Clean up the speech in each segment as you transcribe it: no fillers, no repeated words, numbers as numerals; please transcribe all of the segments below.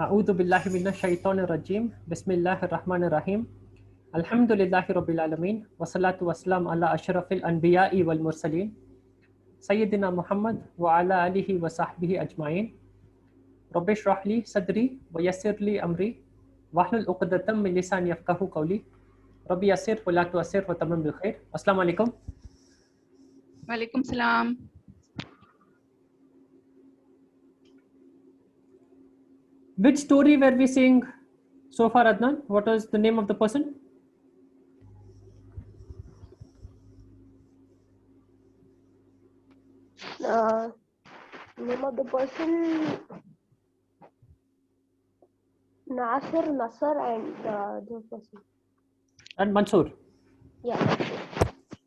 أعوذ بالله من الشيطان الرجيم بسم الله الرحمن الرحيم الحمد لله رب العالمين والصلاة والسلام على أشرف الأنبياء والمرسلين سيدنا محمد وعلى آله وصحبه أجمعين رب اشرح لي صدري ويسر لي أمري واحلل عقدة من لساني يفقهوا قولي ربي يسر ولا تعسر وتمم بالخير. السلام عليكم. Walaikum salam. Which story were we seeing so far, Adnan? What was the name of the person? Name of the person Nasir, Nasser, and the person. And Mansoor. Yeah.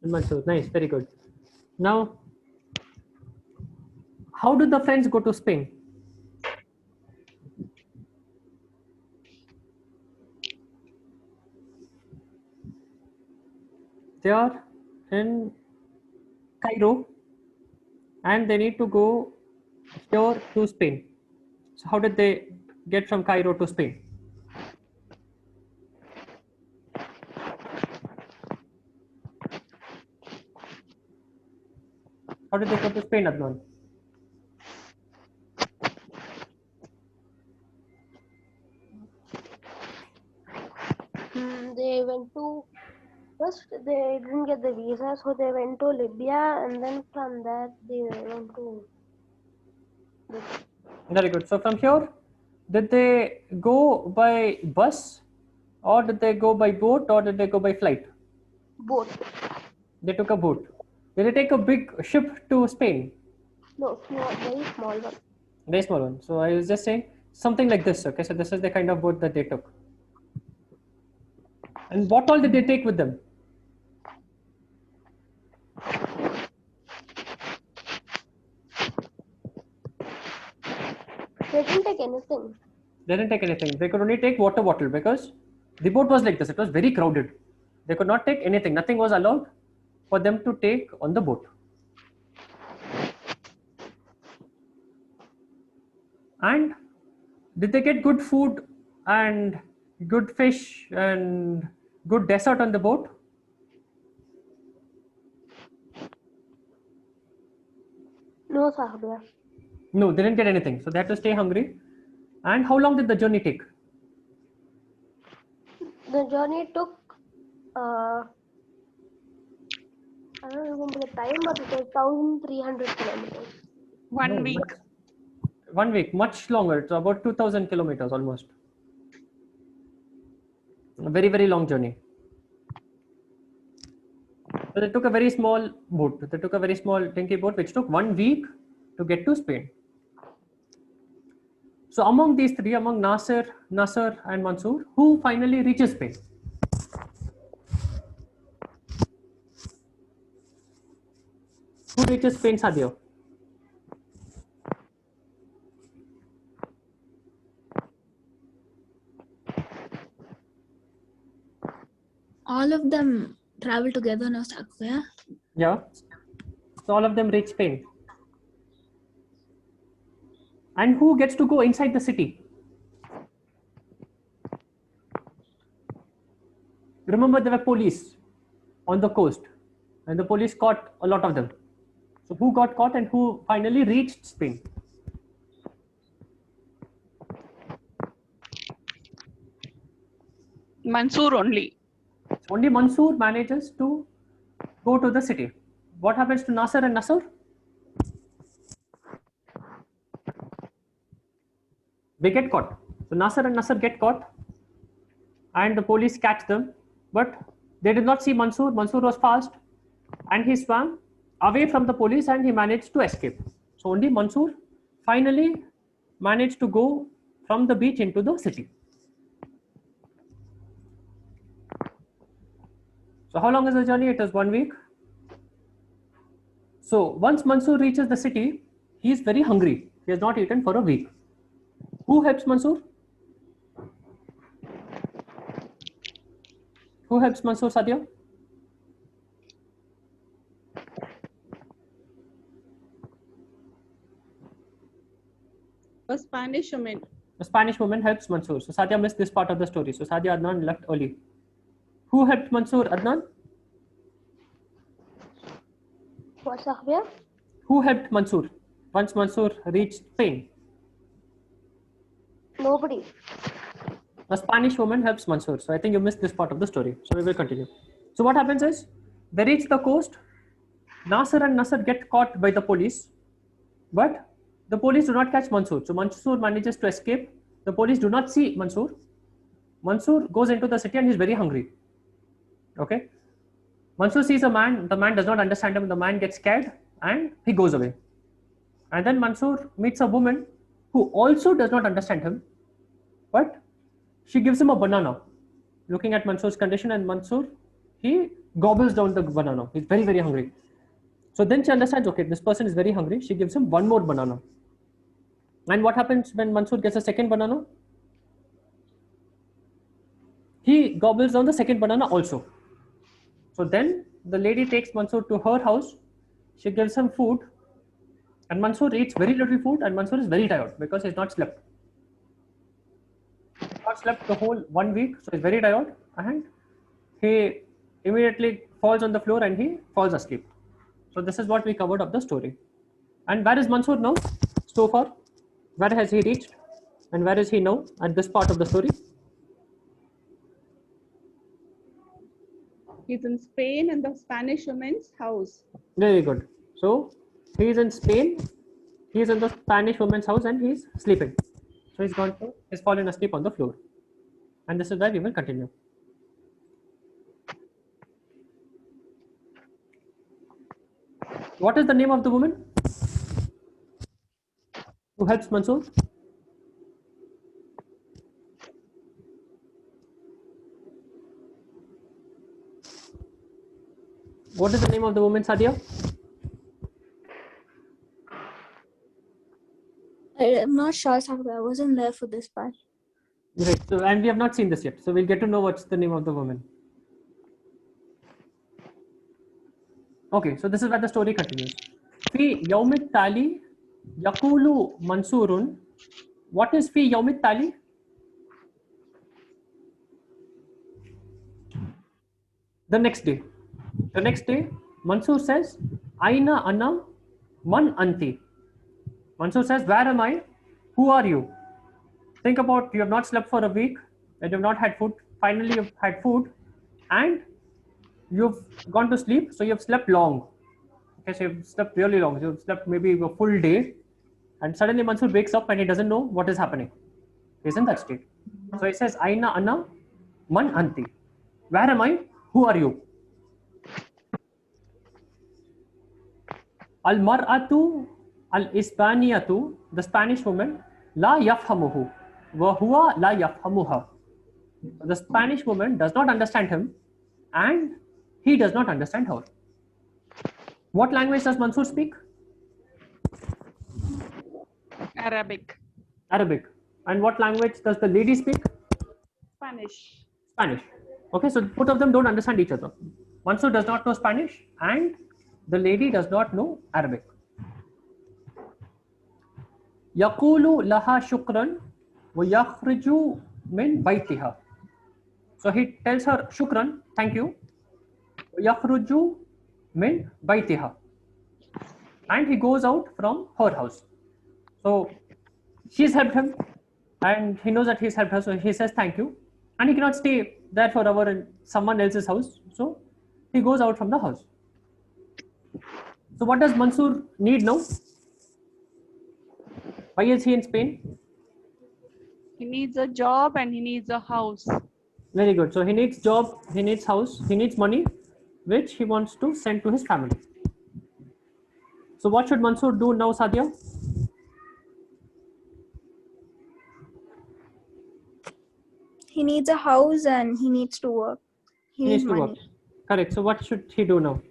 And Mansoor. Nice, very good. Now, how do the friends go to Spain? They are in Cairo and they need to go here to Spain. So how did they get from Cairo to Spain? How did they go to Spain, Adnan? They went to first. They didn't get the visa, so they went to Libya, and then from there they went to. Very good. So from here, did they go by bus or did they go by boat or did they go by flight? Boat. They took a boat. Did they take a big ship to Spain? No, small, very small one. Very small one. So I was just saying something like this. Okay, so this is the kind of boat that they took. And what all did they take with them? They didn't take anything. They didn't take anything. They could only take water bottle because the boat was like this. It was very crowded. They could not take anything. Nothing was allowed for them to take on the boat. And did they get good food and good fish and good dessert on the boat? No, Sahibya. No, they didn't get anything. So they had to stay hungry. And how long did the journey take? The journey took. I don't remember the time, but it was 1,300 kilometers. One week. 1 week, much longer. It's about 2,000 kilometers almost. A very, very long journey. So they took a very small boat. They took a very small dinky boat, which took 1 week to get to Spain. So among these three, among Nasser, and Mansoor, who finally reaches Spain? Who reaches Spain, Sadio? All of them travel together now, Sakya. Yeah. So all of them reach Spain. And who gets to go inside the city? Remember, there were police on the coast, and the police caught a lot of them. So who got caught and who finally reached Spain? Mansoor only. So only Mansoor manages to go to the city. What happens to Nasser and Nasser? They get caught. So Nasser and Nasser get caught and the police catch them, but they did not see Mansoor. Mansoor was fast and he swam away from the police and he managed to escape. So only Mansoor finally managed to go from the beach into the city. So how long is the journey? It is 1 week. So once Mansoor reaches the city, he is very hungry. He has not eaten for a week. Who helps Mansoor? Who helps Mansoor, Sadia? A Spanish woman. A Spanish woman helps Mansoor. So Sadia missed this part of the story. So Sadia Adnan left early. Who helped Mansoor, Adnan? What, Sahbia? Who helped Mansoor once Mansoor reached Spain? Nobody. A Spanish woman helps Mansoor. So I think you missed this part of the story. So we will continue. So what happens is, they reach the coast. Nasser and Nasser get caught by the police. But the police do not catch Mansoor. So Mansoor manages to escape. The police do not see Mansoor. Mansoor goes into the city and he's very hungry. Okay. Mansoor sees a man. The man does not understand him. The man gets scared and he goes away. And then Mansoor meets a woman who also does not understand him. But she gives him a banana. Looking at Mansoor's condition, and Mansoor, he gobbles down the banana. He's very, very hungry. So then she understands, okay, this person is very hungry. She gives him one more banana. And what happens when Mansoor gets a second banana? He gobbles down the second banana also. So then the lady takes Mansoor to her house. She gives him food. And Mansoor eats very little food, and Mansoor is very tired because he's not slept. He's not slept the whole 1 week, so he's very tired. And he immediately falls on the floor and he falls asleep. So this is what we covered of the story. And where is Mansoor now? So far, where has he reached? And where is he now at this part of the story? He's in Spain in the Spanish woman's house. Very good. So he is in Spain. He is in the Spanish woman's house and he's sleeping. So he's fallen asleep on the floor. And this is where we will continue. What is the name of the woman who helps Mansoor? What is the name of the woman, Sadia? I'm not sure, Sahbia. I wasn't there for this part. Right. So, and we have not seen this yet. So we'll get to know what's the name of the woman. Okay, so this is where the story continues. Fi yawmit tali yaqulu Mansurun. What is fi yawmit tali? The next day. The next day, Mansoor says, Aina Anna Man Anti. Mansoor says, where am I? Who are you? Think about, you have not slept for a week and you have not had food. Finally, you've had food and you've gone to sleep. So you've slept long. Okay, so you've slept really long. You've slept maybe a full day. And suddenly Mansoor wakes up and he doesn't know what is happening. He's in that state. So he says, Aina Anna Man Anti. Where am I? Who are you? Al-mar'atu al-isbaniyatu, the Spanish woman, la yafhamuhu, wa huwa la yafhamuha. The Spanish woman does not understand him and he does not understand her. What language does Mansoor speak? Arabic. Arabic. And what language does the lady speak? Spanish. Spanish. Okay, so both of them don't understand each other. Mansoor does not know Spanish and the lady does not know Arabic. Yaqulu laha shukran wa yakhriju min baytiha. So he tells her shukran, thank you. Wa yakhruju min baytiha. And he goes out from her house. So she's helped him and he knows that he's helped her. So he says thank you. And he cannot stay there forever in someone else's house. So he goes out from the house. So what does Mansoor need now? Why is he in Spain? He needs a job and he needs a house. Very good. So he needs job, he needs house, he needs money, which he wants to send to his family. So what should Mansoor do now, Sadia? He needs a house and he needs to work. He needs to money. work. Correct. So what should he do now?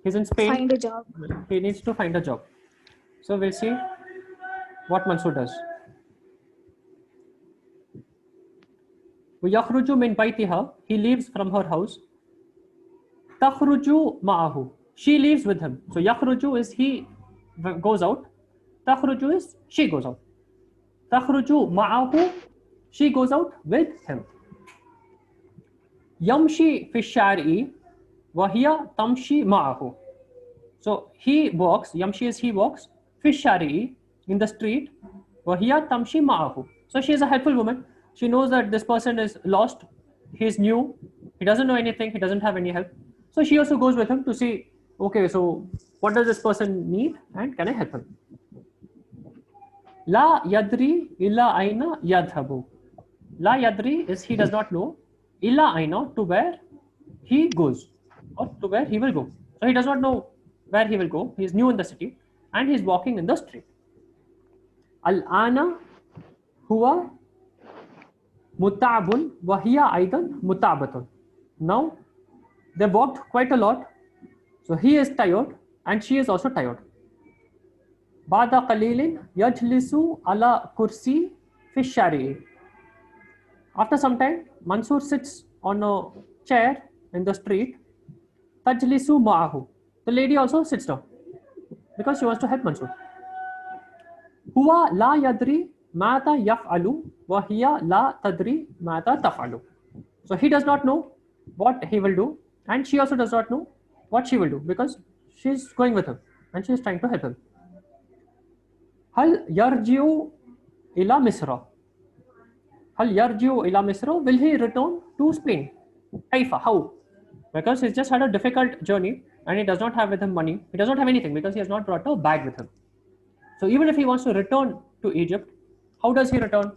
He's in Spain. Find a job. He needs to find a job. So we'll see what Mansoor does. وَيَخْرُجُ مِنْ بَيْتِهَا. He leaves from her house. تَخْرُجُ مَعَهُ. She leaves with him. So يَخْرُجُ is he goes out. تَخْرُجُ is she goes out. تخرج معه, she goes out with him. يمشي في الشارع وهي تمشي معه. So he walks, يمشي is he walks, في الشارع, in the street, وهي تمشي معه. So she is a helpful woman. She knows that this person is lost, he is new, he doesn't know anything, he doesn't have any help. So she also goes with him to see, okay, so what does this person need and can I help him? لا يدري إلى أين يذهب. لا يدري is he does not know. إلى أين, to where he goes or to where he will go. So he does not know where he will go. He is new in the city and he is walking in the street. الآن هو متعب وهي أيضا متعبة. Now they walked quite a lot. So he is tired and she is also tired. بعد قليل يجلس على كرسي في الشارع. After some time, Mansoor sits on a chair in the street. تجلس معه. The lady also sits down because she wants to help Mansoor. هو لا يدري ماذا يفعل وهي لا تدري ماذا تفعل. So he does not know what he will do and she also does not know what she will do because she is going with him and she is trying to help him. هل يرجع إلى مصر. هل يرجع إلى مصر, will he return to Spain? كيف, how? Because he's just had a difficult journey and he does not have with him money. He does not have anything because he has not brought a bag with him. So even if he wants to return to Egypt, how does he return?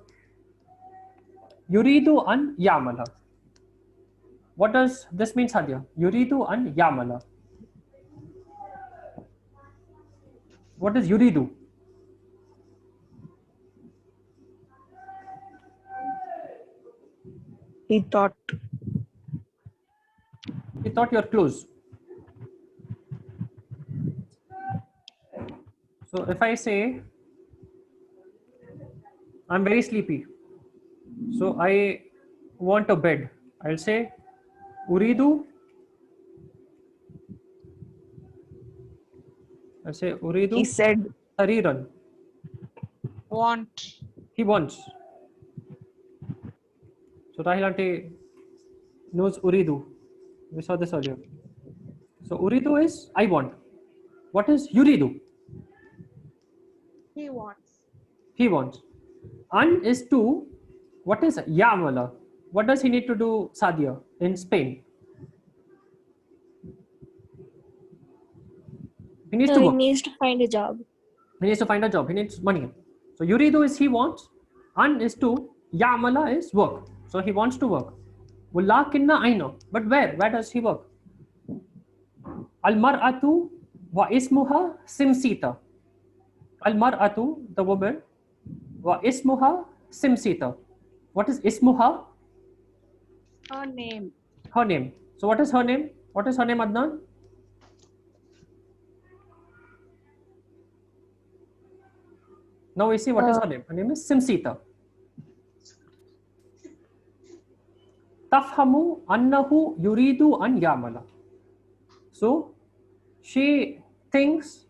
يريد أن يعمل. What does this mean, Sadia? يريد أن يعمل. What is يريد? He thought. He thought you're close. So if I say, I'm very sleepy, so I want a bed, I'll say, Uridu. I'll say, Uridu. He said Sariran. want. He wants. So Rahil Aunty knows Uridu. We saw this earlier. So Uridu is I want. What is Yuridu? He wants. He wants. An is to. What is Ya'mala? What does he need to do, Sadia, in Spain? He needs to He work. needs to find a job. He needs to find a job. He needs money. So Yuridu is he wants. An is to. Ya'mala is work. So he wants to work. Walakinna aina. But where? Where does he work? Al-mar'atu wa ismuha Simsita. Al-mar'atu, the woman, wa ismuha Simsita. What is ismuha? Her name. Her name. So what is her name? What is her name, Adnan? Now we see what is her name. Her name is Simsita. Tafhamu annahu yuridu an yamala. So she thinks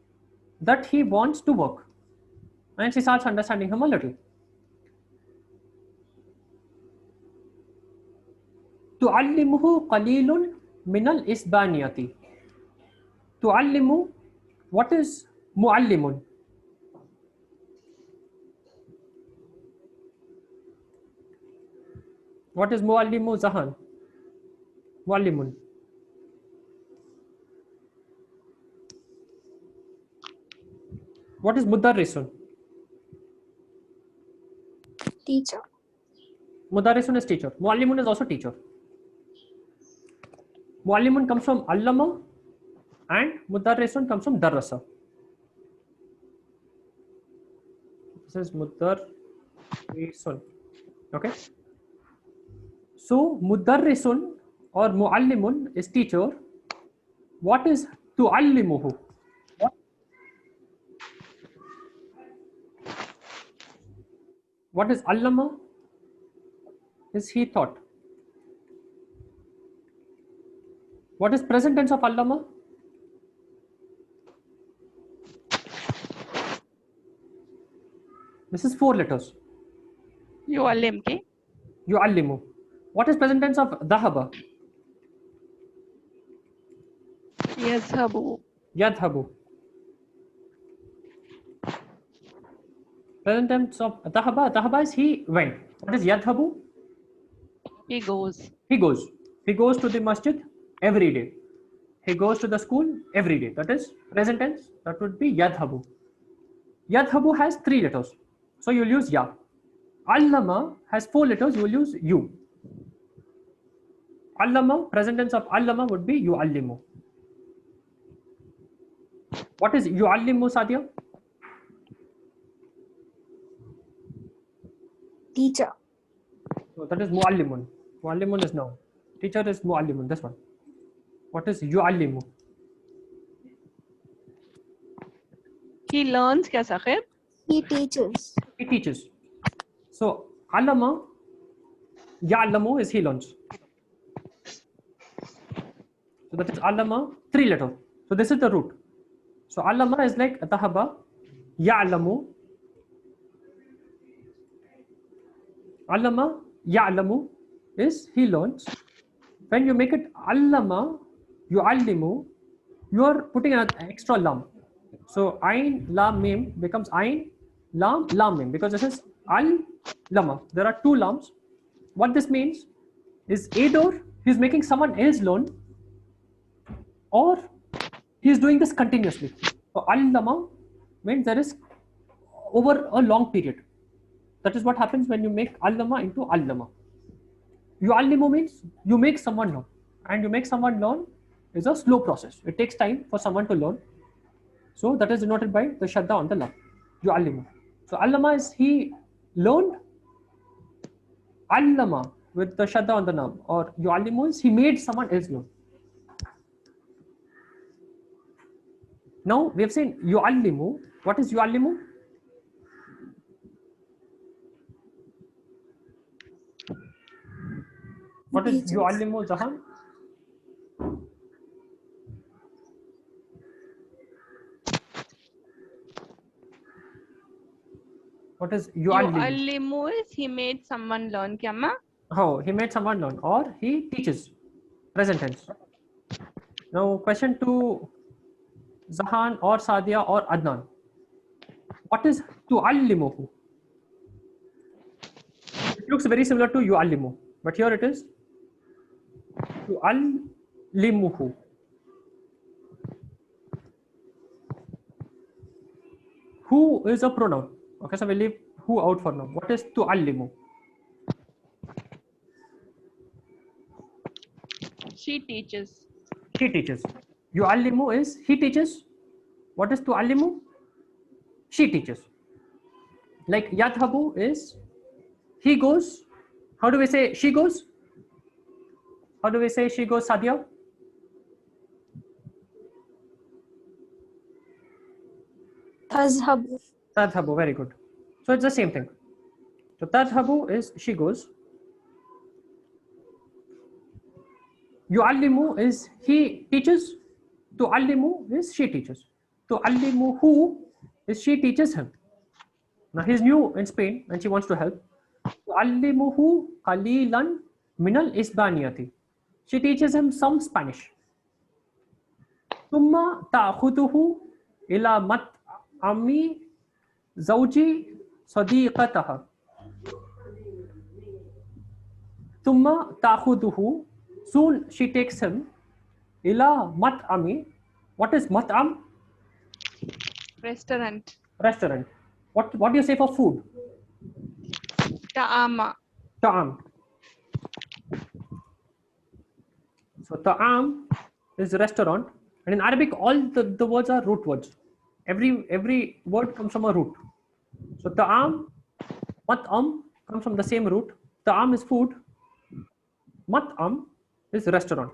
that he wants to work. And she starts understanding him a little. Tu'allimuhu qalilun min al-isbaniyati. Tu'allimu, what is mu'allimun? What is mu'allimu, Zahan? Mu'allimun. What is mudarrisun? Teacher. Mudarrisun is teacher. Muallimun is also teacher. Muallimun comes from allama and mudarrisun comes from darrasa. This is mudarrisun. Okay. So mudarrisun or muallimun is teacher. What is tuallimuhu? What is allama? Is he taught? What is present tense of allama? This is 4 letters. يعلم كي يعلم. What is present tense of ذهب? يذهب يذهب. Present tense of ذهب. ذهب is he went. What is يذهب? he goes. He goes. He goes to the masjid every day. He goes to the school every day. That is present tense. That would be yadhabu. Yadhabu has 3 letters. So you'll use ya. Allama has 4 letters. You will use you. Allama, present tense of allama would be yu'allimu. What is yu'allimu, Sadia? Teacher. So that is muallimun. Muallimun is noun. Teacher is muallimun. This one. What is yu'allimu? He learns क्या साखिब? He teaches. He teaches. So allama, ya'lamu is he learns. So that is allama, 3 letters. So this is the root. So allama is like dhahaba, ya'lamu. Allama, ya'lamu is he learns. When you make it allama, yu'allimu, you are putting an extra lam. So ain, lam, mim becomes ain, lam, lam, mim, because this is al-lama. There are 2 lams. What this means is either he is making someone else learn, or he is doing this continuously. So al-lama means there is over a long period. That is what happens when you make al-lama into al-lama. Yu'allimu means you make someone learn, and you make someone learn is a slow process. It takes time for someone to learn. So that is denoted by the shadda on the lam. Yu'allimu. So allama is he learned. Allama with the shadda on the lam, or yu'allimu is he made someone else learn. Now we have seen yu'allimu. What is yu'allimu? What is yu'allimu, Zahan? What is yu'allimu? युअल्लिमु is he made someone learn क्या अम्मा? How he made someone learn, or he teaches. Present tense. Now question to Zahan or Sadia or Adnan. What is tu'allimuhu? It looks very similar to yu'allimu, but here it is tu'allimuhu. Who is a pronoun? Okay, so we'll leave who out for now. What is tu'allimu? She teaches. He teaches. Yu'allimu is he teaches. What is tu'allimu? She teaches. Like yadhabu is he goes. How do we say she goes? How do we say she goes, Sadia? Tazhabu. Tadhabu, very good. So it's the same thing. So tadhabu is she goes. Yu'allimu is he teaches. Tu'allimu is she teaches. Tu'allimuhu is she teaches him. Now he's new in Spain and she wants to help. Tu'allimuhu qalilan minal isbaniyati. She teaches him some Spanish. Thumma ta'khuduhu ila mat'ami zawji sadiqataha. Thumma ta'khuduhu. Soon she takes him ila mat'ami. What is mat'am? Restaurant. Restaurant. What do you say for food? Ta'ama. Ta'am. So ta'am is restaurant, and in Arabic all the words are root words. Every word comes from a root. So ta'am, mat'am comes from the same root. Ta'am is food. Mat'am is restaurant.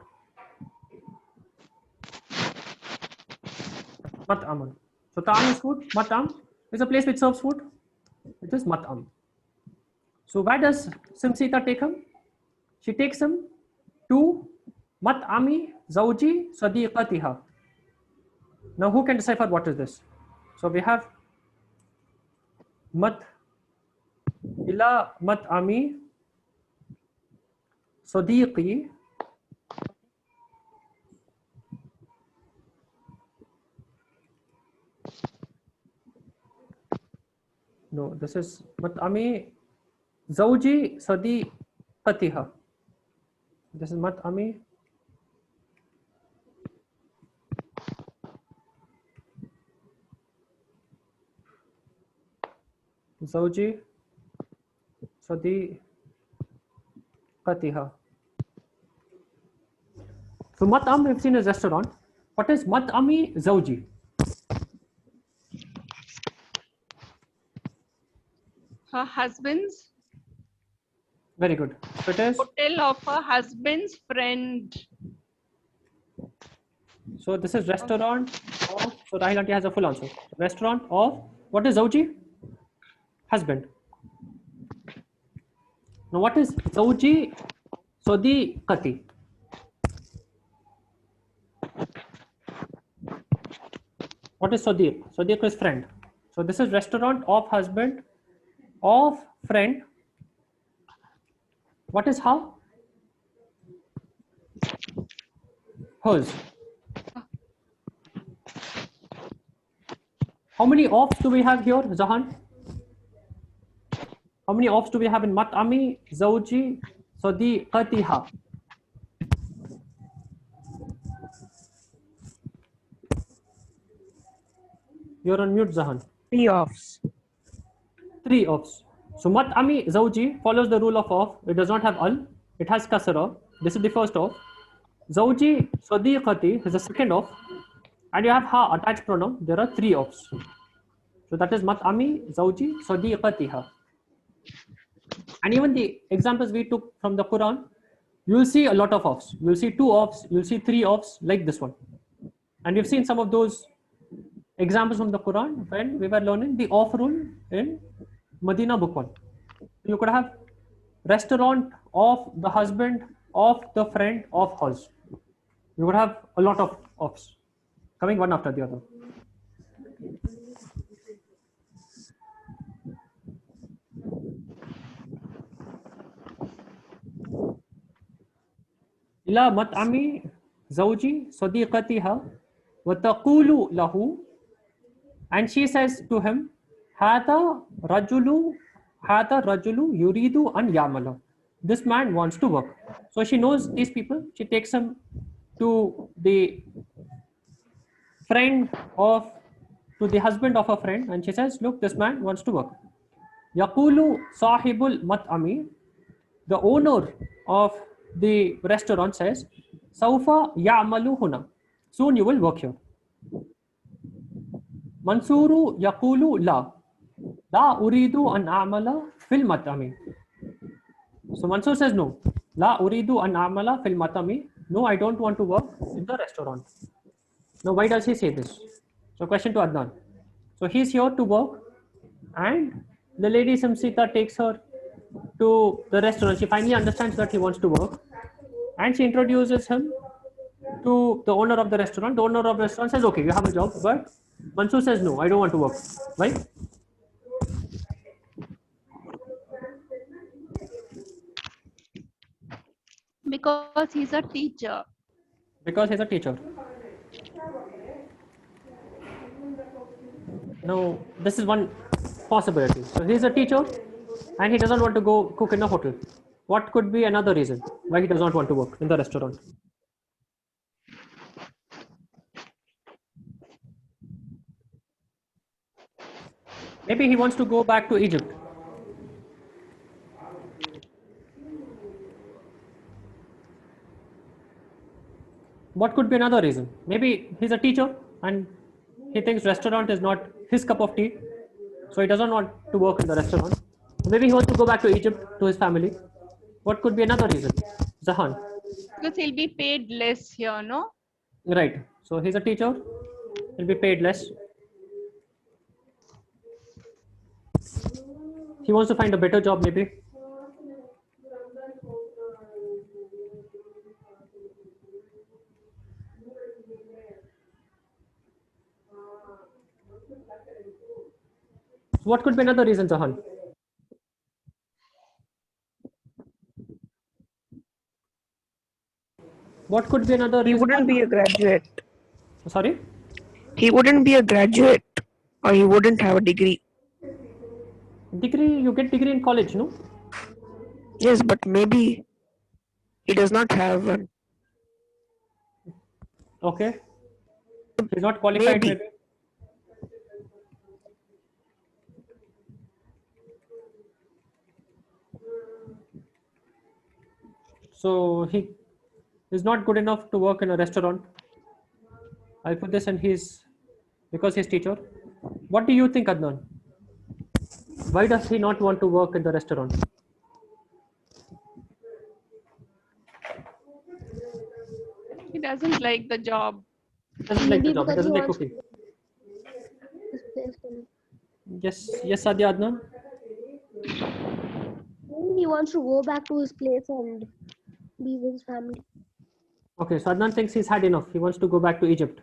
Mat'aman. So ta'am is food. Mat'am is a place which serves food. It is mat'am. So where does Simsita take him? She takes him to mat'ami zawji sadiqatiha. Now who can decipher what is this? So we have mat'ami إلى مطعم صديقي no, this is مطعم زوجي صديقتها. This is مطعم زوجي صديقتها. So مطعم we've seen as restaurant. What is مطعم زوجي? Her husband's Very good. So it is. hotel of her husband's friend. So this is restaurant of. So Rahil aunty has a full answer. Restaurant of what is Zauji? Husband. Now what is Zauji Sadiqati? What is Sadiq? Sadiq is friend. So this is restaurant of husband of friend. What is how? Hers. How many offs do we have here, Zahan? How many offs do we have in Mat'ami, Zawji, Sadiqatiha? You're on mute, Zahan. 3 offs. 3 offs. So Mat'ami, Zawji follows the rule of off. It does not have al. It has kasra. This is the first off. Zawji, Sadiqati is the second off. And you have ha attached pronoun. There are 3 offs. So that is Mat'ami, Zawji, Sadiqatiha. And even the examples we took from the Quran, you will see a lot of offs. You will see 2 offs, you will see 3 offs like this one. And we've seen some of those examples from the Quran when we were learning the off rule in Medina book 1. You could have restaurant of the husband, of the friend, of hers. You would have a lot of offs coming one after the other. إلى مطعم زوجي صديقتها وتقول له, and she says to him, هذا رجل يريد أن يعمل. This man wants to work. So she knows these people. She takes him to the husband of a friend, and she says, look, this man wants to work. يقول صاحب المطعم, the owner of the restaurant says, سوف يعمل هنا. Soon you will work here. منصور يقول لا أريد أن أعمل في المطعم. So Mansur says no. لا أريد أن أعمل في المطعم. No, I don't want to work in the restaurant. Now why does he say this? So question to Adnan. So he's here to work, and the lady Samsita takes her to the restaurant. She finally understands that he wants to work, and she introduces him to the owner of the restaurant. The owner of the restaurant says, okay, you have a job, but Mansur says, no, I don't want to work. Why? Because he's a teacher. Because he's a teacher. Now, this is one possibility. So he's a teacher and he doesn't want to go cook in a hotel. What could be another reason why he does not want to work in the restaurant? Maybe he wants to go back to Egypt. What could be another reason? Maybe he's a teacher and he thinks restaurant is not his cup of tea, so he doesn't want to work in the restaurant. Maybe he wants to go back to Egypt to his family. What could be another reason? Zahan. Because he'll be paid less here, no? Right. So he's a teacher. He'll be paid less. He wants to find a better job, maybe. What could be another reason, Zahan? What could be another He reason? wouldn't be a graduate. Sorry? He wouldn't be a graduate, or he wouldn't have a degree. Degree, you get degree in college, no? Yes, but maybe he does not have one. Okay. He's not qualified, Maybe. maybe. So he is not good enough to work in a restaurant. I'll put this in his, because he's teacher. What do you think, Adnan? Why does he not want to work in the restaurant? He doesn't like the job. Doesn't like the Maybe job. He because doesn't he like wants cooking. this place and Yes, Sadia, Adnan. maybe he wants to go back to his place and be with his family. Okay, so Adnan thinks he's had enough. He wants to go back to Egypt.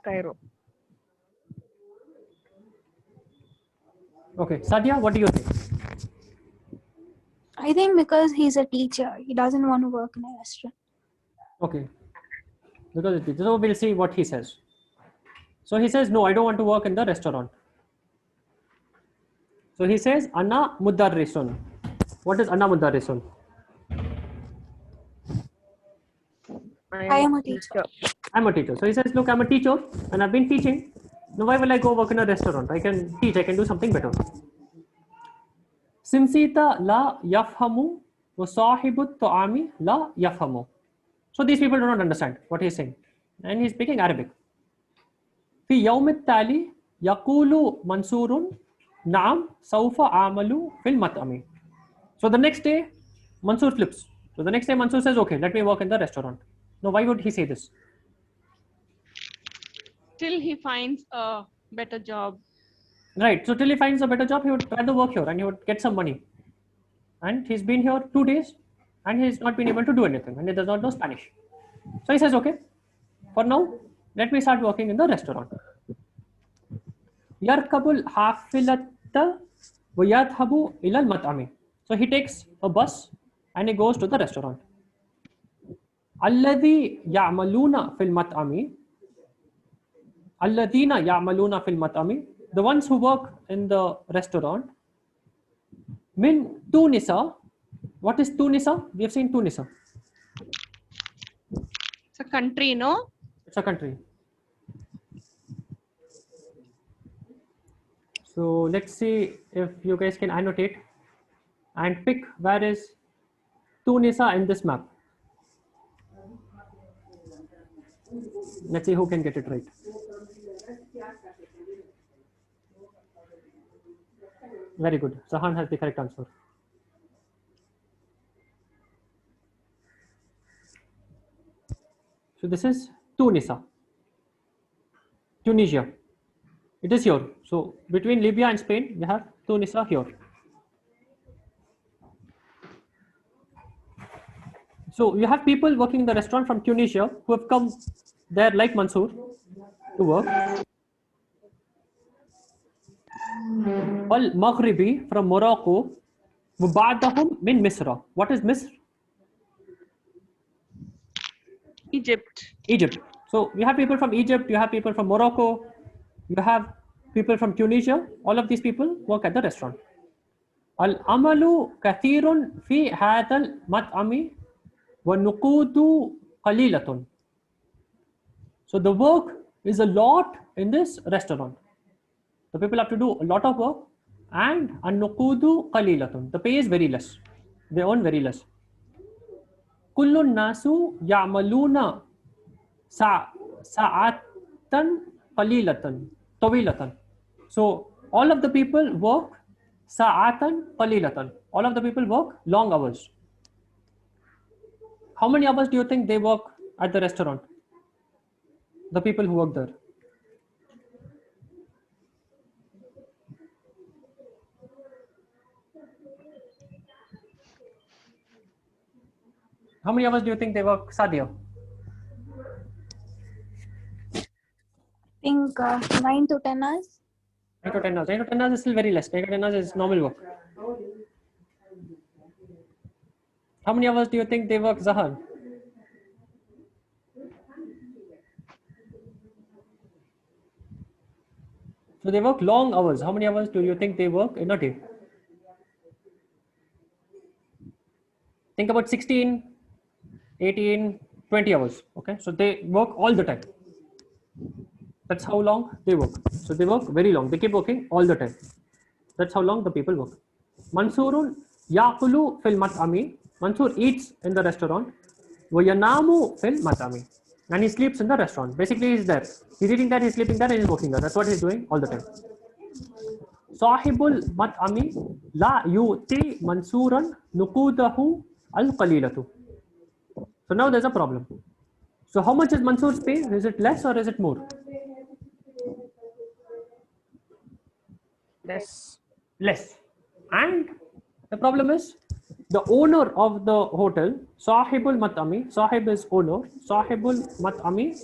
Cairo. Okay, Sadia, what do you think? I think because he's a teacher, he doesn't want to work in a restaurant. Okay, because so we'll see what he says. So he says, no, I don't want to work in the restaurant. So he says, Anna Mudarrisun. What is Anna Mudarrisun? I am a teacher. I'm a teacher. So he says, look, I'm a teacher and I've been teaching. Now why will I go work in a restaurant? I can teach, I can do something better. Simsita la yafhamu wa sahibu ta'ami la yafhamu. So these people do not understand what he's saying. And he's speaking Arabic. في يوم التالي يقول منصور نعم سوف أعمل في المطعم. So the next day Mansur flips. So the next day Mansur says, okay, let me work in the restaurant. Now why would he say this? Till he finds a better job. Right. So till he finds a better job, he would rather work here and he would get some money. And he's been here 2 days and he's not been able to do anything and he does not know Spanish. So he says, okay, for now, let me start working in the restaurant. Yarkabul hafilata wa yadhabu ila al-mat'ami. So he takes a bus and he goes to the restaurant. Alladhi ya'maluna fil mat'ami. Alladhina ya'maluna fil mat'ami. The ones who work in the restaurant. Min Tunisa. What is Tunisa? We have seen Tunisa. It's a country, no? It's a country. So let's see if you guys can annotate and pick where is Tunisa in this map. Let's see who can get it right. Very good. Sahan has the correct answer. So this is Tunisia. Tunisia. It is here. So between Libya and Spain, you have Tunisia here. So you have people working in the restaurant from Tunisia who have come there like Mansoor to work. Al-Maghribi from Morocco. وبعدهم من مصر. What is Misr? Egypt. Egypt. So you have people from Egypt, you have people from Morocco, you have people from Tunisia. All of these people work at the restaurant. Al-amalu kathirun fi hadha al-mat'ami wa nuqudu qalilatun. So the work is a lot in this restaurant. The people have to do a lot of work and an-nuqudu qalilatun. The pay is very less. They earn very less. Kullu nasu ya'maluna sa'atan qalilatan tawilatan. So all of the people work sa'atan qalilatan. All of the people work long hours. How many hours do you think they work at the restaurant? The people who work there. How many hours do you think they work, Sadia? I think 9 to 10 hours. 9 to 10 hours. 9 to 10 hours is still very less. 9 to 10 hours is normal work. How many hours do you think they work, Zahan? So they work long hours. How many hours do you think they work in a day? Think about 16, 18, 20 hours. Okay, so they work all the time. That's how long they work. So they work very long. They keep working all the time. That's how long the people work. Mansurun yakulu fil mat'ami. Mansur eats in the restaurant. Wayanamu fil mat'ami. And he sleeps in the restaurant. Basically, he's there. He's eating there, he's sleeping there, and he's working there. That's what he's doing all the time. Sahibul mat'ami la yu'ti mansuran nuqudahu al-qalilatu. So now there's a problem. So how much is Mansur's pay? Is it less or is it more? Less. Less. And the problem is the owner of the hotel, Sahibul Mat'ami, Sahib is owner, Sahibul Mat'ami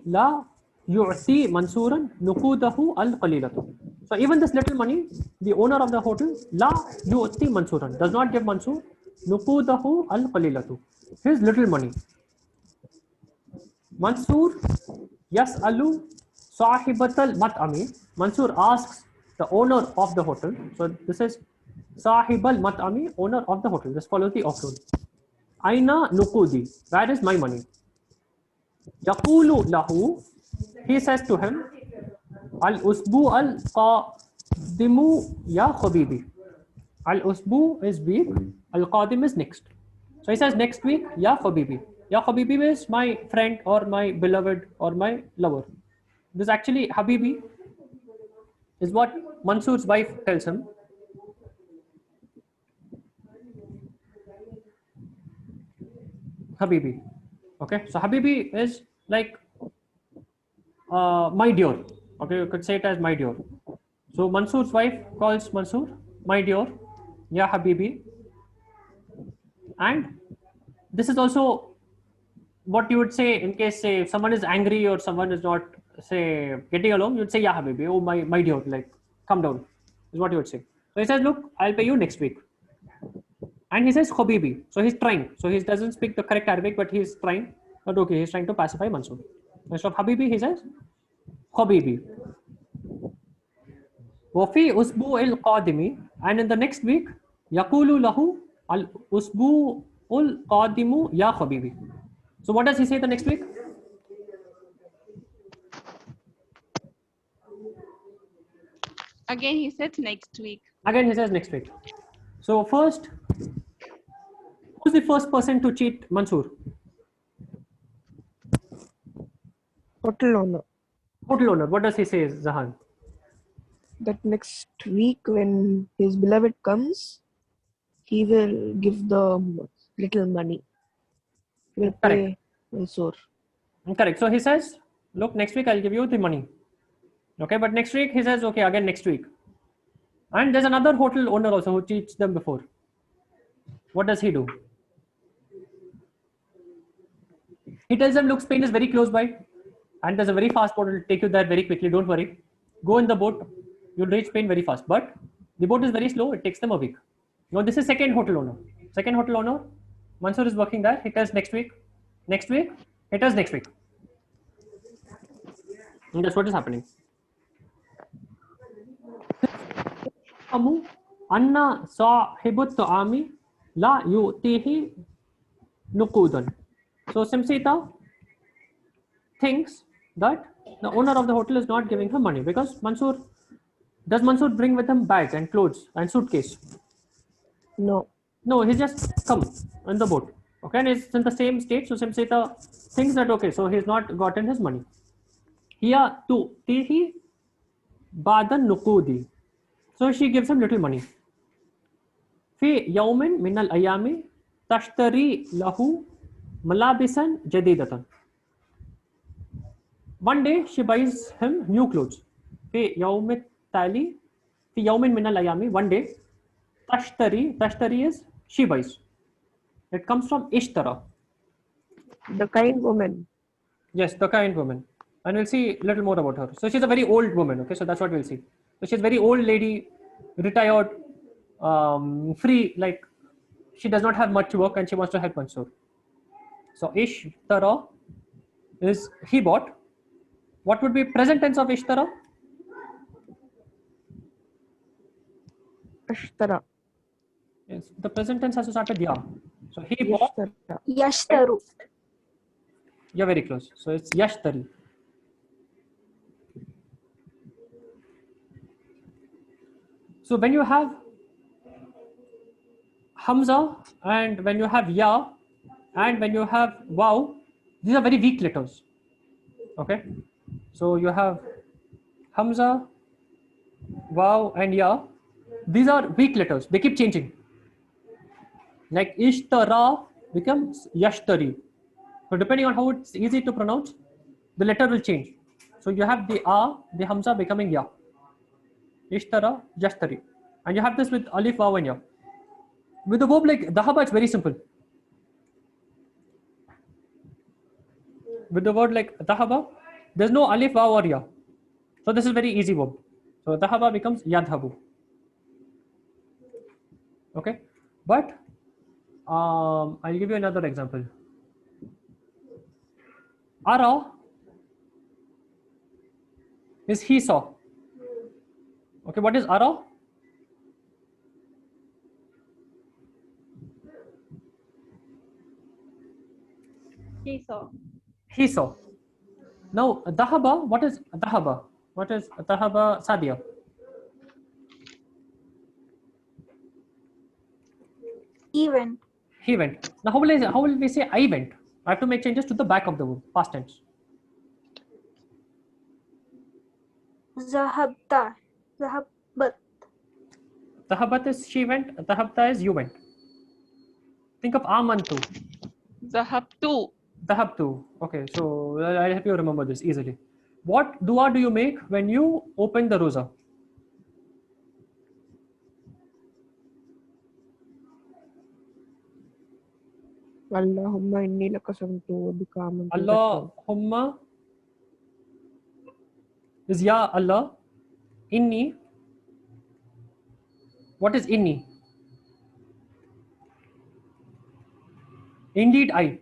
la yu'ti mansuran nuqudahu al-qalilatu. So even this little money, the owner of the hotel, la yu'ti mansuran, does not give Mansur nuqudahu al-qalilatu, his little money. Mansur yas'alu sahibatal mat'ami. Mansur asks the owner of the hotel. So this is sahibal mat'ami, owner of the hotel. This follows the off rule. Aina nukudi, where is my money? Yaqulu lahu, he says to him, al usbu al qadimu ya khabibi. Al usbu is week, al qadim is next. So he says next week, ya khabibi. Ya Habibi is my friend or my beloved or my lover. This actually Habibi is what Mansur's wife tells him. Habibi. Okay, so Habibi is like my dear. Okay, you could say it as my dear. So Mansur's wife calls Mansur my dear, ya Habibi. And this is also what you would say in case, say, someone is angry or someone is not, say, getting along, you'd say, yeah, Habibi, oh, my dear, like, come down, is what you would say. So he says, look, I'll pay you next week. And he says, Habibi. So he's trying. So he doesn't speak the correct Arabic, but he's trying. But okay, he's trying to pacify Mansur. Instead of Habibi, he says, Habibi. Wafi usbu il qadimi. And in the next week, Yakulu lahu al usbu ul qadimu ya Habibi. So what does he say the next week? Again, he said next week. Again, he says next week. So first, who's the first person to cheat Mansur? Hotel owner. Hotel owner. What does he say, Zahan? That next week when his beloved comes, he will give the little money. He will pay Mansur. Correct. So he says, look, next week I'll give you the money. Okay, but next week he says, okay, again next week. And there's another hotel owner also who cheats them before. What does he do? He tells them, look, Spain is very close by and there's a very fast boat. It will take you there very quickly. Don't worry. Go in the boat. You'll reach Spain very fast. But the boat is very slow. It takes them a week. Now this is second hotel owner. Second hotel owner, Mansur is working there. He tells next week. Next week. He tells next week. And that's what is happening. Anna sahibut ta'ami la yu'tihi nuqudan. So Simsita thinks that the owner of the hotel is not giving her money because does Mansur bring with him bags and clothes and suitcase? No. No, he just come in the boat. Okay, and it's in the same state. So Simsita thinks that okay, so he's not gotten his money. Here tu tihi badan nuqudi. So she gives him little money. Fi yawmin min al ayami tashtari lahu malabisan jadidatan. One day she buys him new clothes. Fi yawmin tali, fi yawmin min al ayami. One day, tashtari is she buys. It comes from ishtara. The kind woman. Yes, the kind woman. And we'll see a little more about her. So she's a very old woman. Okay, so that's what we'll see. So she's a very old lady, retired, free, like she does not have much work and she wants to help Mansur. So Ishtara is he bought. What would be present tense of ishtara? Ashtara. Yes, the present tense has to start with ya. So he bought. Yashtara. Yashtaru. You're very close. So it's yashtari. So when you have hamza and when you have ya and when you have waw, these are very weak letters. Okay, so you have hamza, waw and ya. These are weak letters. They keep changing. Like ishtara becomes yashtari. So depending on how it's easy to pronounce, the letter will change. So you have the the hamza becoming ya. Ishtara, yashtari. And you have this with alif, waw and ya. With the verb like dhahaba, it's very simple. With the word like dhahaba, there's no alif, waw or ya. So this is very easy verb. So dhahaba becomes yadhabu. Okay, but I'll give you another example. Ara is he saw. Okay, what is ara? He saw. He saw. Now dhahaba, what is dhahaba? What is dhahaba Sadia? He went. He went. Now how will we say I went? I have to make changes to the back of the verb, past tense. Zahabta. Zahabat. Dhahabat is she went, dhahabta is you went. Think of amantu. Zahabtu. Dhahabtu. Okay, so I'll help you remember this easily. What dua do you make when you open the roza? Allahumma inni lakasamtu wa bika amantu. Allahumma is ya Allah. Inni. What is inni? Indeed I.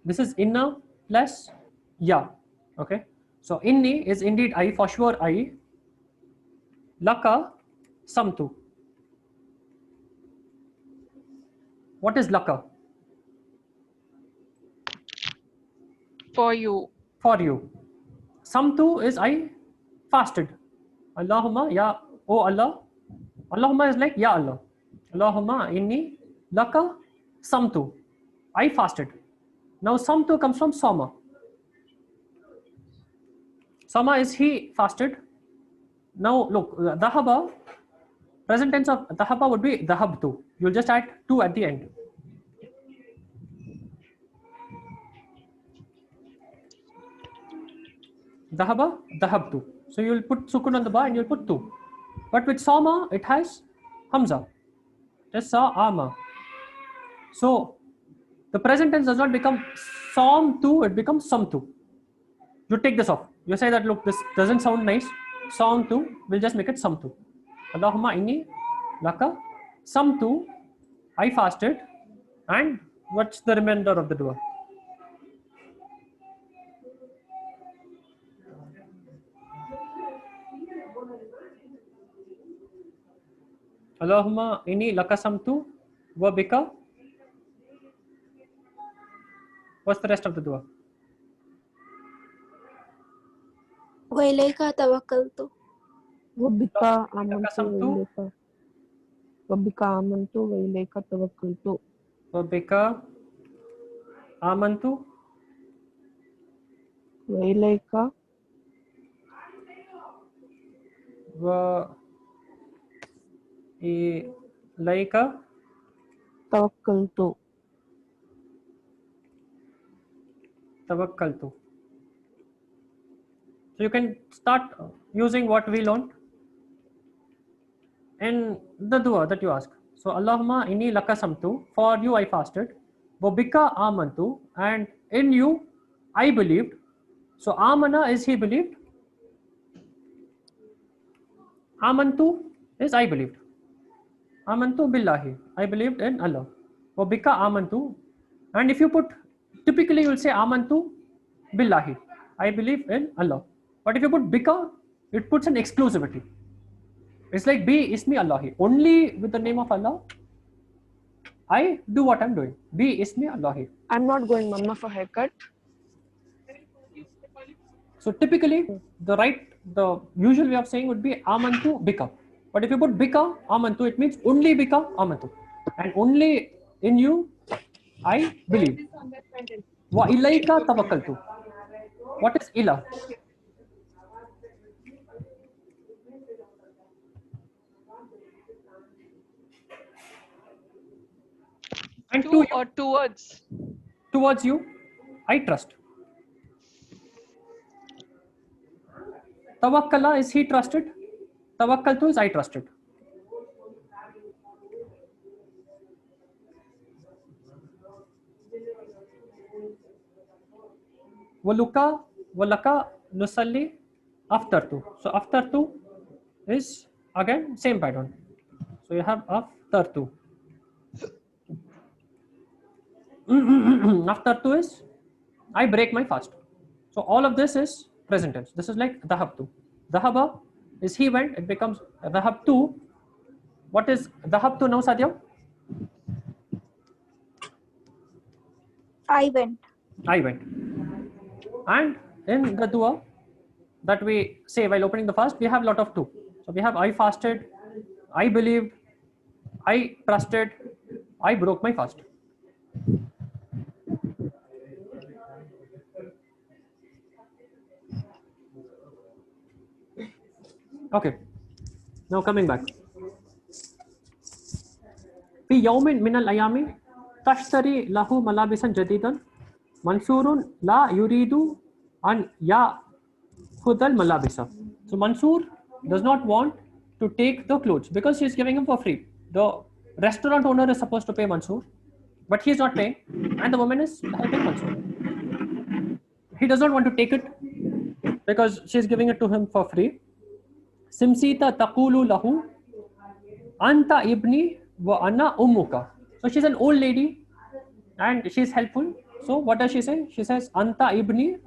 This is inna plus ya. Okay. So inni is indeed I, for sure I. Laka samtu. What is laka? For you. For you. Samtu is I fasted. Allahumma ya, oh Allah. Allahumma is like ya Allah. Allahumma inni laka samtu. I fasted. Now samtu comes from sama. Sama is he fasted. Now look, dhahaba, present tense of dhahaba would be dhahabtu. You'll just add tu at the end. Dhahaba, dhahabtu. So you'll put sukun on the ba and you'll put tu. But with sama, it has hamza. It is sa'ama. So the present tense does not become samtu, it becomes samtu. You take this off. You say that, look, this doesn't sound nice. Samtu, we'll just make it samtu. Allahumma inni laka samtu. I fasted. And what's the remainder of the dua? Allahumma inni lakasamtu wa bika. What's the rest of the dua? Wa ilayka tawakkaltu. Wa bika amantu Lakasamtu. wa ilayka. Wa bika amantu wa ilayka tawakkaltu. Wa bika amantu Wa ilayka wa ilayka tawakkaltu. tawakkaltu. So you can start using what we learned in the dua that you ask. So Allahumma inni lakasamtu, for you I fasted. Wa bika amantu, and in you I believed. So amana is he believed. Amantu is I believed. Amantu billahi, I believed in Allah. Wa bika amantu, and if you put, typically you will say amantu billahi. I believe in Allah. But if you put bika, it puts an exclusivity. It's like bi ismi Allahi. Only with the name of Allah, I do what I'm doing. Bi ismi Allahi. I'm not going mama for haircut. So typically, the usual way of saying would be amantu bika. But if you put bika amantu, it means only bika amantu, and only in you I believe. Wa ilaika tawakkaltu. What is ilah? And To to you, or towards. towards you, I trust. Tawakkala is he trusted. Tawakkaltu is I trusted. Waluka, walaka, nusalli, aftartu. So aftartu is again same pattern. So you have aftartu. Aftartu is I break my fast. So all of this is present tense. This is like dhahabtu. Dhahaba is he went. It becomes dhahabtu. What is dhahabtu now, Sadia? I went. I went. And in the dua that we say while opening the fast, we have a lot of tu. So we have I fasted, I believed, I trusted, I broke my fast. Okay. Now coming back. في يوم من الأيام تشتري له ملابسا جديدا منصور لا يريد أن يأخذ الملابس. So Mansur does not want to take the clothes because he is giving him for free. The restaurant owner is supposed to pay Mansur, but he is not paying, and the woman is helping Mansur. He does not want to take it because she is giving it to him for free. Simsita taqulu lahu anta ibni wa ana ummuka. So she's an old lady and she's helpful. So what does she say? She says anta ibni,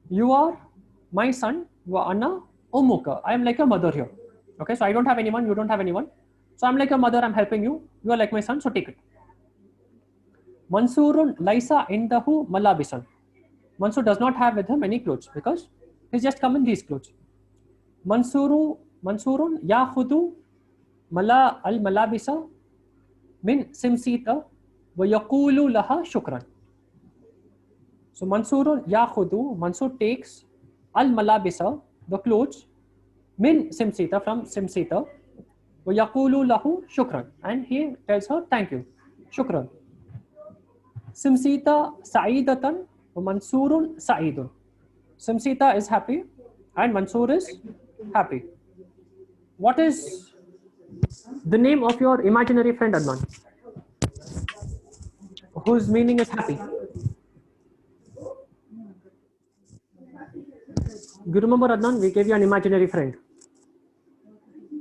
you are my son, wa ana ummuka. I am like a mother here. Okay, so I don't have anyone, you don't have anyone. So I'm like a mother, I'm helping you. You are like my son, so take it. Mansurun laisa indahu malabisan. Mansur does not have with him any clothes because he's just come in these clothes. Mansurun yakhudu mala al malabisa min simsita wa yaqulu laha shukran. So Mansurun yakhudu, Mansur takes al malabisa, the clothes, min simsita, from simsita, wa yaqulu lahu shukran, and he tells her thank you, shukran. Simsita sa'idatan wa Mansurun sa'idun. Simsita is happy and Mansur is happy. What is the name of your imaginary friend, Adnan, whose meaning is happy? You remember, Adnan, we gave you an imaginary friend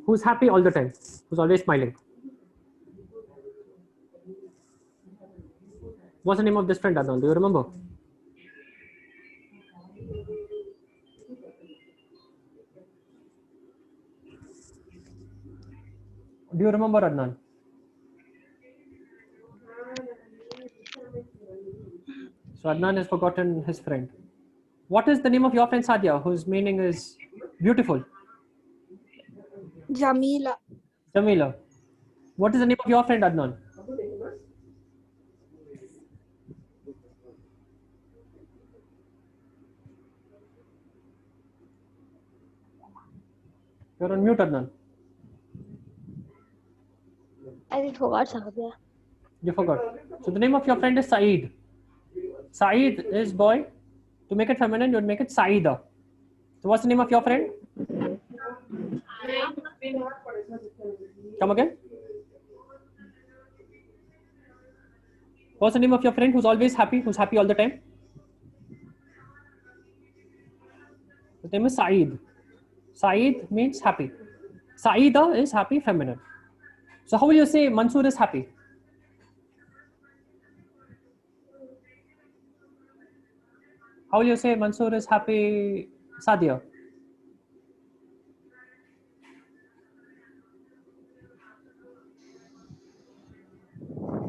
who's happy all the time, who's always smiling. What's the name of this friend, Adnan? Do you remember? Do you remember, Adnan? So Adnan has forgotten his friend. What is the name of your friend, Sadia, whose meaning is beautiful? Jamila. Jamila. What is the name of your friend, Adnan? You're on mute, Adnan. I forgot Sadia. You forgot. So the name of your friend is Saeed. Saeed is boy. To make it feminine, you would make it Saida. So what's the name of your friend? Come again. What's the name of your friend who's always happy, who's happy all the time? His name is Saeed. Saeed means happy. Saida is happy, feminine. So how will you say Mansur is happy? How will you say Mansoor is happy, Sadia?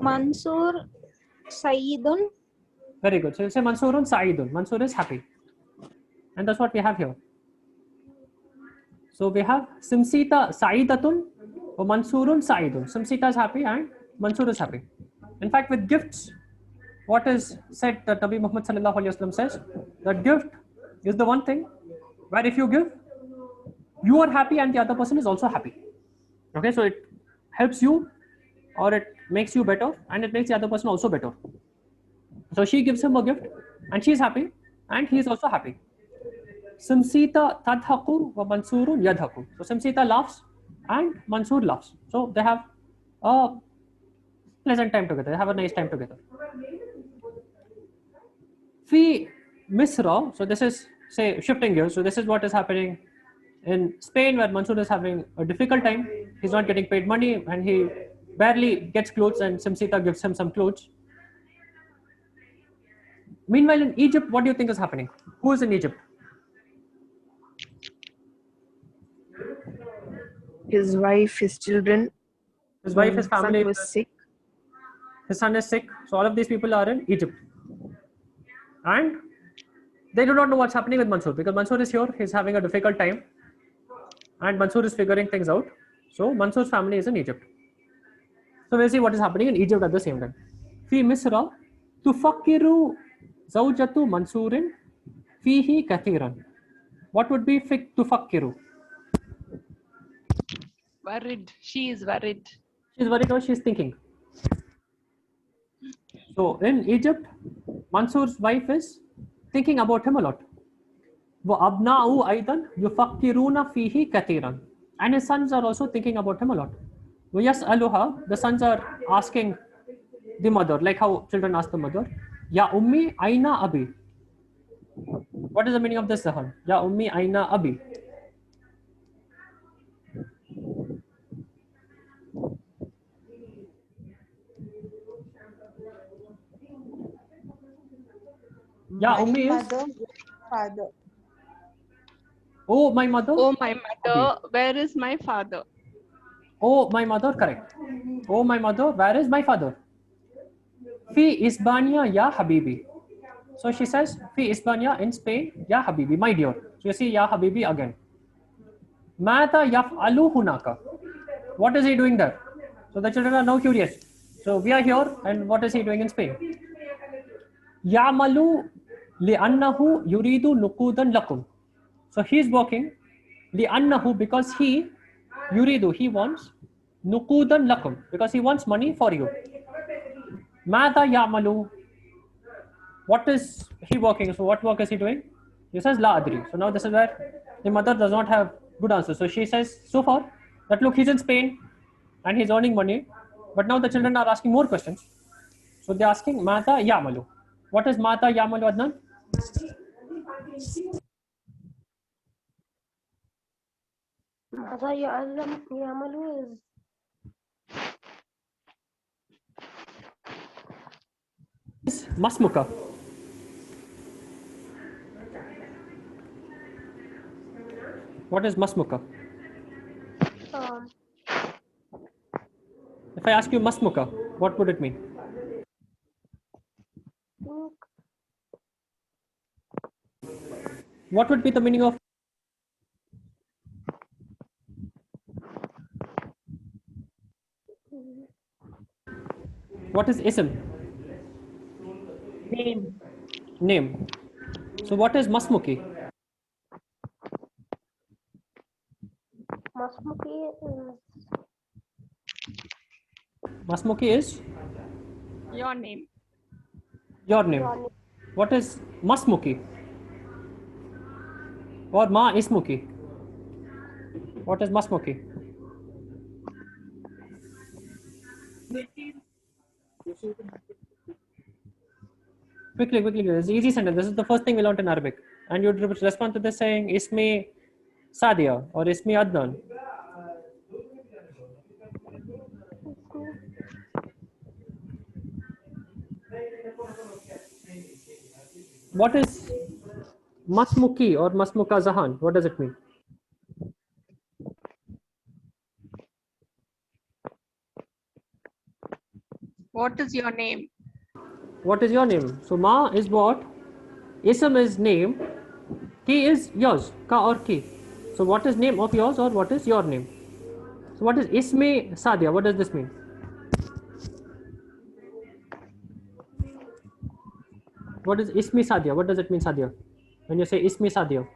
Mansoor Saeedun. Very good. So you'll say Mansoorun Saeedun. Mansoor is happy. And that's what we have here. So we have Simsita Saeedatun or Mansoorun Saeedun. Simsita is happy and Mansoor is happy. In fact, with gifts, what is said that Nabi Muhammad sallallahu alaihi wasallam says that gift is the one thing where if you give, you are happy and the other person is also happy. Okay, so it helps you or it makes you better and it makes the other person also better. So she gives him a gift and she is happy and he is also happy. Simsita tadhaku wa Mansurun yadhaku. So Simsita laughs and Mansoor laughs. So they have a pleasant time together. They have a nice time together. Fi Misra, so this is, say, shifting gears. So this is what is happening in Spain, where Mansoor is having a difficult time. He's not getting paid money and he barely gets clothes, and Simsita gives him some clothes. Meanwhile, in Egypt, what do you think is happening? Who is in Egypt? His wife, his children. His wife, his son family, was sick. his son is sick. So all of these people are in Egypt. And they do not know what's happening with Mansoor because Mansoor is here, he's having a difficult time. And Mansoor is figuring things out. So Mansoor's family is in Egypt. So we'll see what is happening in Egypt at the same time. Fi Misra tufakkiru zawjatu Mansoorin fihi kathiran. What would be fi tufakkiru? Worried. She is worried. She's worried or she's thinking. So in Egypt, Mansoor's wife is thinking about him a lot. وَأَبْنَاؤُ أَيْضًا يُفَكِّرُونَ فِيهِ كَثِيرًا. And his sons are also thinking about him a lot. وَيَسْأَلُهَا. The sons are asking the mother, like how children ask the mother, Ya Ummi Aina Abi. What is the meaning of this, Zahan? Ya Ummi Aina Abi. Ya Ummi is, Mother, father. oh my mother. Oh, my mother, where is my father? Oh my mother, correct. Oh my mother, where is my father? Fi Isbania ya Habibi. So she says, Fi Isbania in Spain, ya Habibi, my dear. So you see ya Habibi again. Mata yaf'alu hunaka. What is he doing there? So the children are now curious. So we are here, and what is he doing in Spain? Ya'malu li'annahu yuridu nuqudan lakum. So he is working li'annahu because he yuridu, he wants nuqudan lakum, because he wants money for you. Mada ya'malu. What is he working? So what work is he doing? He says la adri. So now this is where the mother does not have good answer. So she says so far that look, he's in Spain and he's earning money. But now the children are asking more questions. So they're asking Mata Yamalu. What is Mata Yamalu, Adnan? Mother Yamalu Is Masmuka. What is Masmuka? If I ask you Masmuka, what would it mean? What would be the meaning of? What is ism? Name. Name. So what is Masmuki? Masmuki is Your name. your name. What is Masmuki? Or Ma Ismuki? What is Masmuki? Quickly. This is easy sentence. This is the first thing we learned in Arabic. And you would respond to this saying Ismi Sadia or Ismi Adnan. What is Masmuki or Masmuka Zahan, what does it mean? What is your name? What is your name? So Ma is what? Ism is name. Ki is yours. Ka or ki. So what is name of yours or what is your name? So what is Isme Sadia? What does this mean? What is Ismi Sadia? What does it mean, Sadia? When you say Ismi Sadia?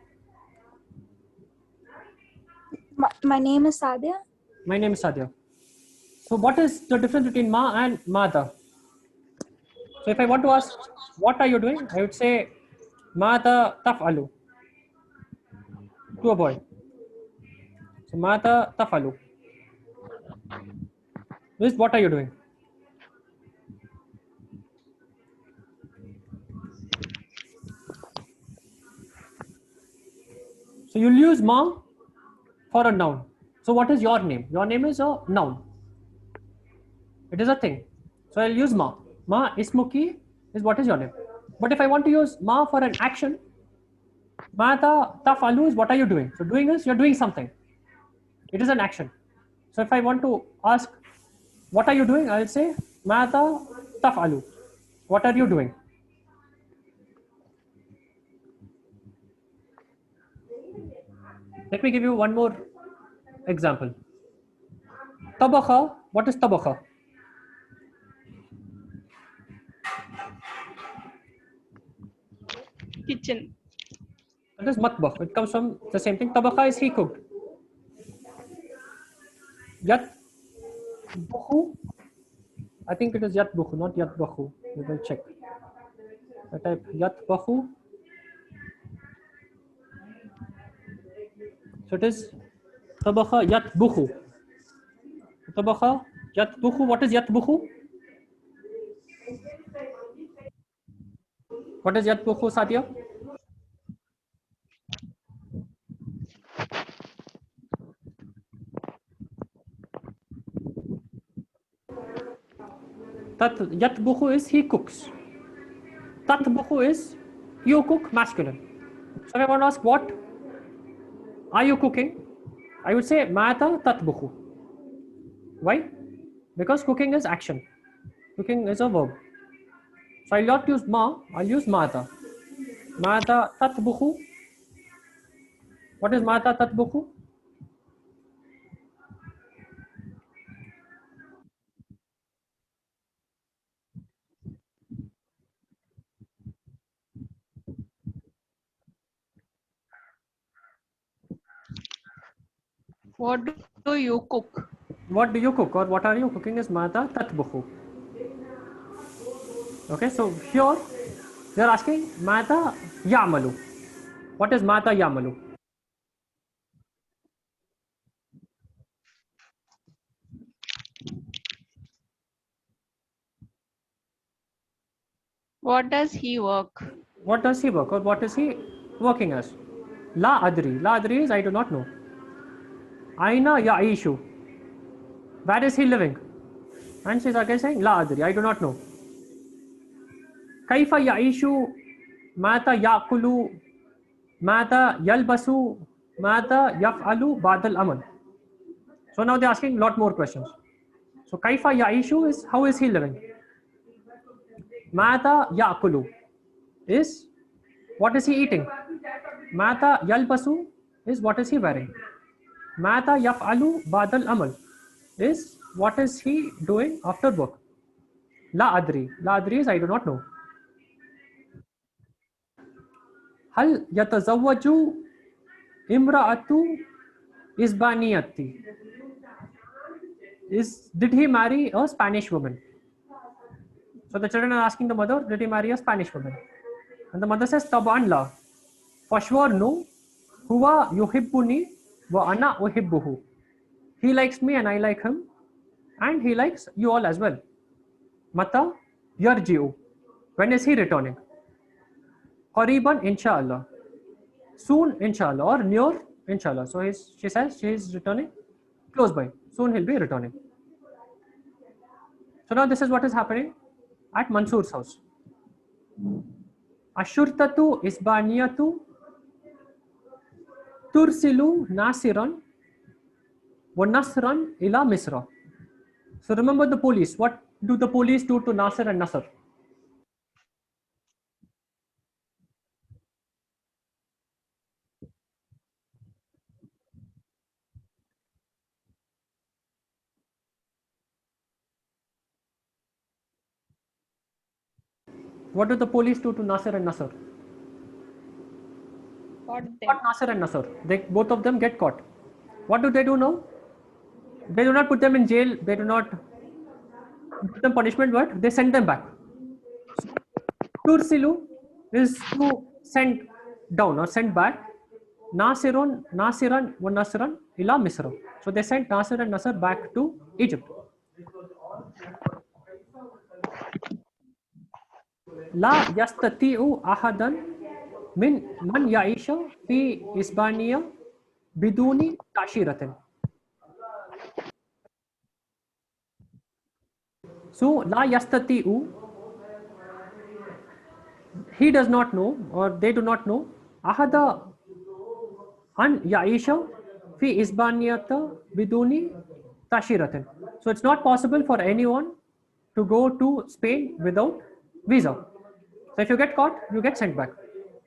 My name is Sadia. My name is Sadia. So what is the difference between Ma and Mada? So if I want to ask, what are you doing? I would say, Mada taf'alu, to a boy. So Mada taf'alu. This, what are you doing? So you'll use Ma for a noun. So what is your name? Your name is a noun. It is a thing. So I'll use Ma. Ma ismuki is what is your name. But if I want to use Ma for an action, Mada taf'alu is what are you doing? So doing is you're doing something. It is an action. So if I want to ask, what are you doing? I'll say, Mada taf'alu. What are you doing? Let me give you one more example. Tabakha, what is tabakha? Kitchen. That is matbakh. It comes from the same thing. Tabakha is he cooked. Yat bukhu, I think it is yat bukhu, not yat bakhu. We will check. I type yat bakhu. So it is tabakha yat bukhu. Tabakha yat bukhu. What is yat bukhu? What is yat bukhu, Sadia? Tat yatbukhu is he cooks. Tatbukhu is you cook, masculine. So if I want to ask what are you cooking, I would say mata tatbukhu. Why? Because cooking is action. Cooking is a verb. So I'll not use ma, I'll use mata. Mata tatbukhu. What is mata tatbukhu? What do you cook? What do you cook or what are you cooking is mata tatbukhu. Okay, so here they are asking mata yamalu. What is mata yamalu? What does he work? What does he work or what is he working as? La adri. La adri is I do not know. Aina ya'ishu. Where is he living? And she's again saying La adri. I do not know. Kaifa ya'ishu. Mata ya'kulu. Mata yalbasu. Mata yaf'alu ba'dal amal. So now they're asking a lot more questions. So Kaifa ya'ishu is how is he living? Mata ya'kulu is what is he eating? Mata yalbasu is what is he wearing? Mata yaf'alu badal amal is what is he doing after work? La adri. La adri is I do not know. Hal yatazawwaju imra'atu isbaniyati. Did he marry a Spanish woman? So the children are asking the mother, did he marry a Spanish woman? And the mother says, Taban la. For sure, no. Huwa yuhibbuni wa ana uhibbuhu. He likes me and I like him. And he likes you all as well. Mata yarji'u. When is he returning? Qariban inshallah. Soon inshallah or near inshallah. So she says she is returning close by. Soon he'll be returning. So now this is what is happening at Mansoor's house. Ashurtatu isbaniyatu Tursilu Nasiran wa Nasran ila Misra. So remember the police. What do the police do to Nasir and Nasr? What do the police do to Nasir and Nasr? Got them. Not Nasir and Nasr. They both of them get caught. What do they do now? They do not put them in jail. They do not give them punishment, but they send them back. Tursilu is to send down or send back. Nasiran wa Nasran ila Misra. So they sent Nasir and Nasr back to Egypt. La yastati'u ahadan min man ya'isha fi Isbaniya biduni tashiratin. So la yastati'u, he does not know or they do not know ahada an ya'isha fi Isbaniyata biduni tashiratin. So it's not possible for anyone to go to Spain without visa. So if you get caught, you get sent back.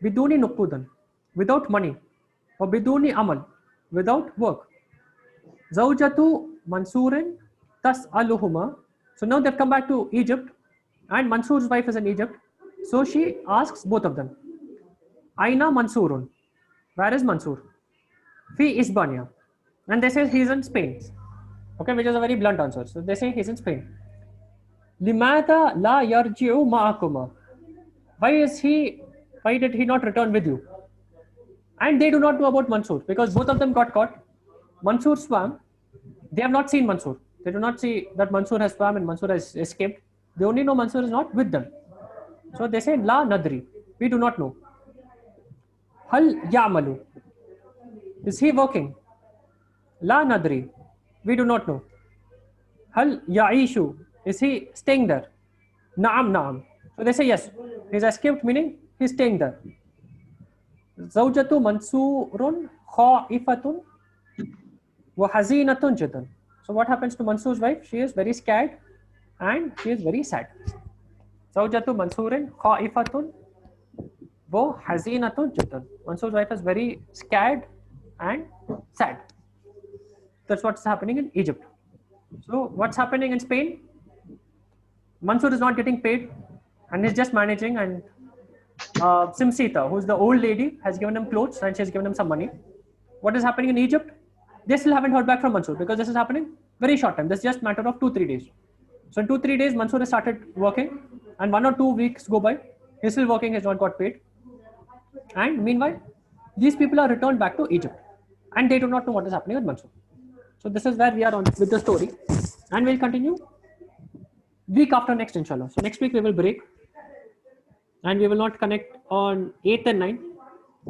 Biduni nukudan, without money, or biduni amal, without work. Zawjatu Mansurin tas'aluhuma. So now they've come back to Egypt, and Mansur's wife is in Egypt. So she asks both of them, Aina Mansurun, where is Mansur? Fi Isbania. And they say he's in Spain. Okay, which is a very blunt answer. So they say he's in Spain. Limada la yarji'u ma'akuma. Why did he not return with you? And they do not know about Mansur because both of them got caught. Mansur swam. They have not seen Mansur. They do not see that Mansur has swam and Mansur has escaped. They only know Mansur is not with them. So they say La Nadri. We do not know. Hal Ya'malu. Is he working? La Nadri. We do not know. Hal Ya'ishu. Is he staying there? Na'am Na'am. So they say yes. He's escaped, meaning he's staying there. Zawjatu Mansurun kha'ifatun wa hazinatun jiddan. So what happens to Mansur's wife? She is very scared and she is very sad. Zawjatu Mansurin kha'ifatun wa hazinatun jiddan. Mansur's wife is very scared and sad. That's what's happening in Egypt. So what's happening in Spain? Mansur is not getting paid and he's just managing, and Simsita, who's the old lady, has given him clothes and she's given him some money. What is happening in Egypt? They still haven't heard back from Mansur because this is happening very short time. This is just matter of 2-3 days. So in 2-3 days, Mansur has started working, and 1 or 2 weeks go by. He's still working, he's not got paid. And meanwhile, these people are returned back to Egypt and they do not know what is happening with Mansur. So this is where we are on with the story, and we'll continue week after next, inshallah. So next week we will break and we will not connect on 8th and 9th.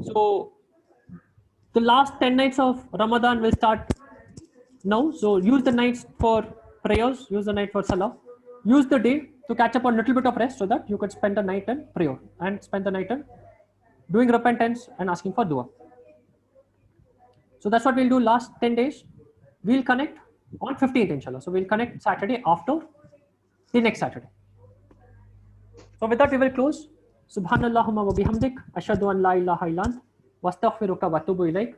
So the last 10 nights of Ramadan will start now. So use the nights for prayers, use the night for salah, use the day to catch up on a little bit of rest so that you could spend the night in prayer and spend the night in doing repentance and asking for dua. So that's what we'll do last 10 days. We'll connect on 15th, inshallah. So we'll connect Saturday after the next Saturday. So with that we will close. Subhanallahumma wa bihamdik ashhadu an la ilaha illa ant wa astaghfiruka wa atubu ilaik.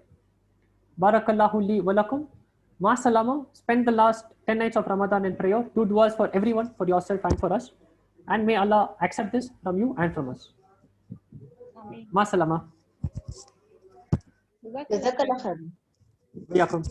Barakallahu li wa lakum. Ma salama. Spend the last 10 nights of Ramadan in prayer. Do duas for everyone, for yourself and for us. And may Allah accept this from you and from us. Ma salama. Jazakallah khair. Yakum.